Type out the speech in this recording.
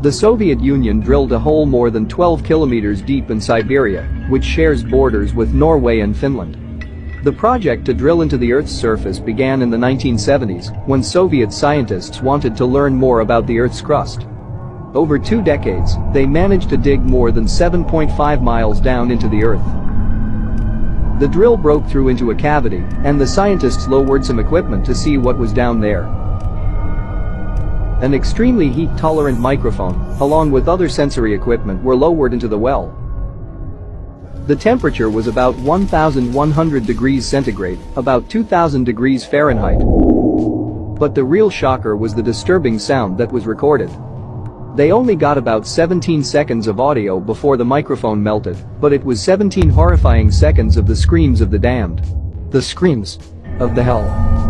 The Soviet Union drilled a hole more than 12 kilometers deep in Siberia, which shares borders with Norway and Finland. The project to drill into the Earth's surface began in the 1970s when Soviet scientists wanted to learn more about the Earth's crust. Over 2 decades, they managed to dig more than 7.5 miles down into the Earth. The drill broke through into a cavity, and the scientists lowered some equipment to see what was down there. An extremely heat-tolerant microphone, along with other sensory equipment, were lowered into the well. The temperature was about 1,100 degrees centigrade, about 2,000 degrees Fahrenheit. But the real shocker was the disturbing sound that was recorded. They only got about 17 seconds of audio before the microphone melted, but it was 17 horrifying seconds of the screams of the damned. The screams of the hell.